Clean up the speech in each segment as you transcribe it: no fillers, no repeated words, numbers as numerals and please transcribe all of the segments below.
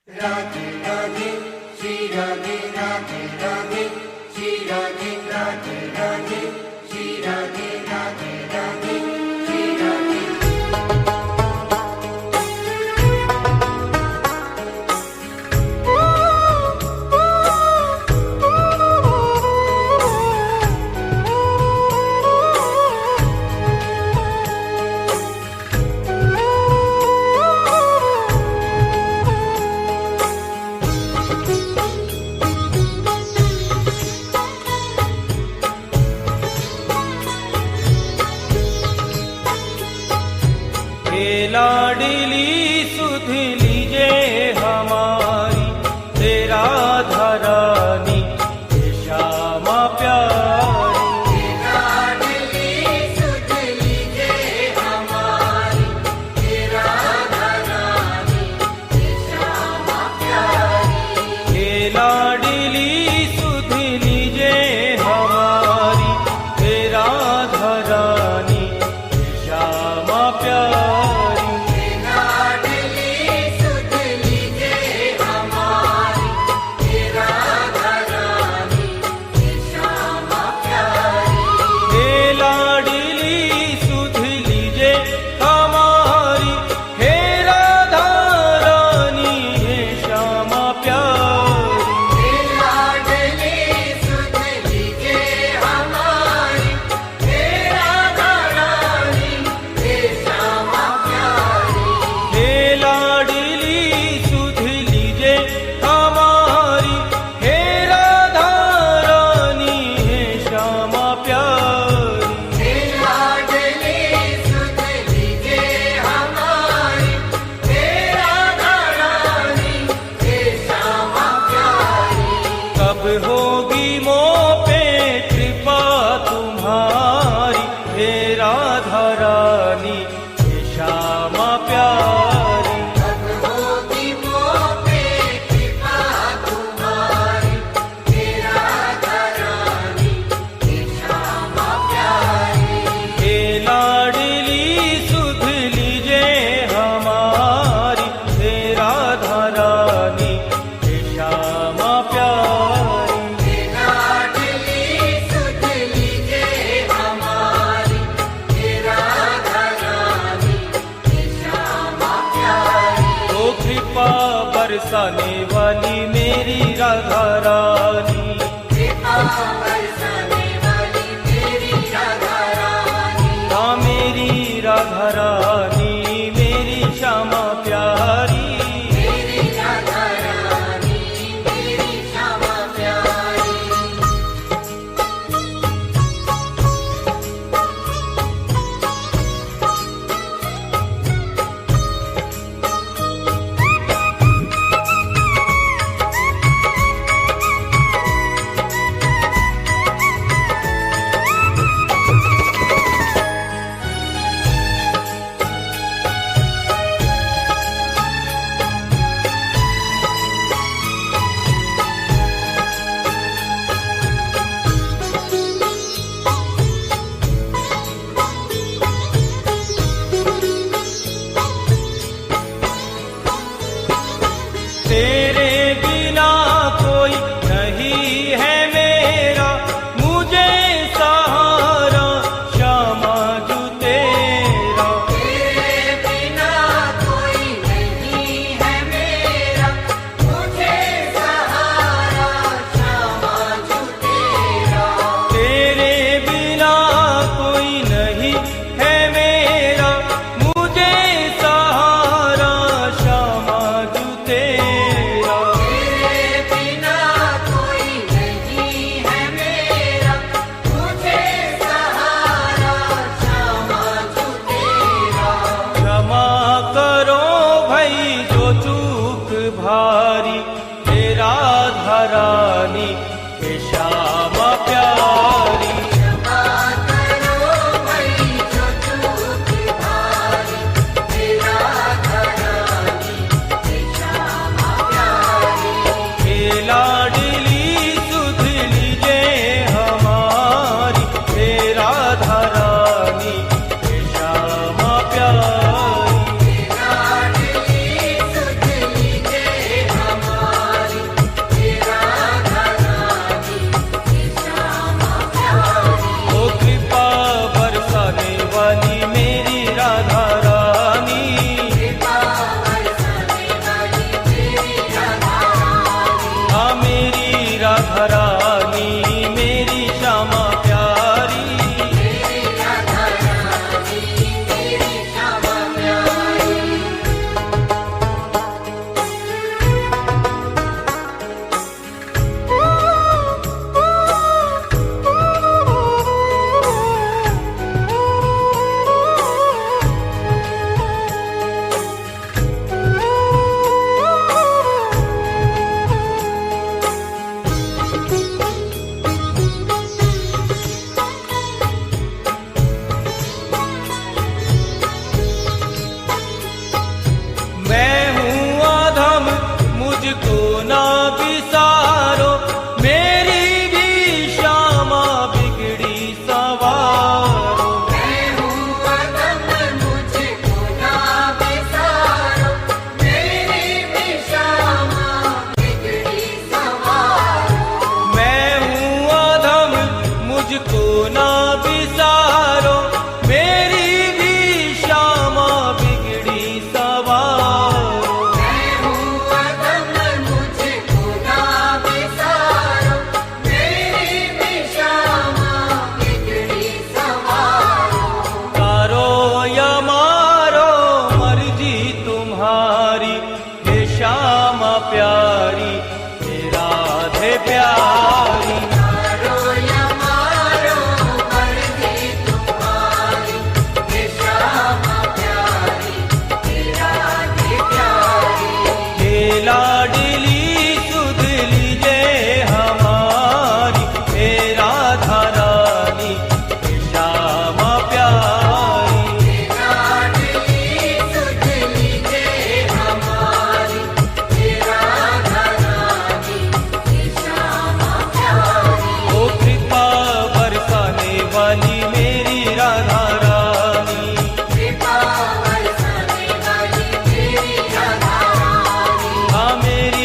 राधे राधे श्री राधे राधे राधे श्री राधे राधे राधे श्री राधे राधे राधे श्री राधे। लाडली सुध लीजे हमारी तेरा धरानी श्यामा प्यारी। लाडली सुध लीजे हमारी तेरा धरानी श्यामा प्यारी। लाडली सुध लीजे हमारी तेरा धरानी श्यामा प्यारी। होगी मोह पे कृपा तुम्हारी हे राधा रानी हे श्यामा प्यारी। कब होगी मोह पे कृपा तुम्हारी हे राधा रानी हे श्यामा प्यारी। हे लाडली सुध लीजे हमारी हे राधा रानी हे श्यामा प्यारी। बरसाने वाली मेरी राधा रानी, कृपा बरसाने वाली मेरी राधा रानी। हाँ मेरी राधा रानी मेरी श्यामा प्यारी। मेरी राधा रानी मेरी श्यामा प्यारी। तेरे बिना कोई नहीं है मेरा मुझे सहारा श्यामा जू तेरा। तेरे बिना कोई नहीं है मेरा मुझे सहारा श्यामा जू तेरा। तेरे बिना कोई नहीं है मेरा मुझे सहारा श्यामा जू तेरा। भारी हे राधा रानी हे श्यामा प्यारी। क्षमा करो भाई जो चूक भारी हे राधा रानी हे श्यामा प्यारी। हे लाडली सुध लीजे हमारी हे राधा रानी हे श्यामा प्यारी। लाडली सुध लीजे प्यारी हे राधे प्यारी। मारो या मारो मर्जी तुम्हारी, हे श्यामा प्यारी हे राधे प्यारी। हे लाडली सुध लीजे हमारी, हे राधा रानी हे श्यामा प्यारी। हे लाडली सुध लीजे हमारी, हे राधा रानी हे श्यामा प्यारी। ओ कृपा बरसाने वाली मेरी राधा रानी, कृपा बरसाने वाली मेरी राधा रानी। हाँ मेरी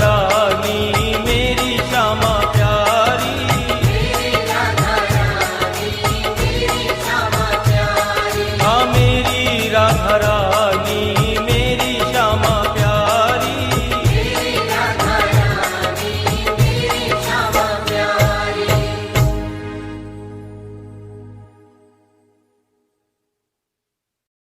रानी।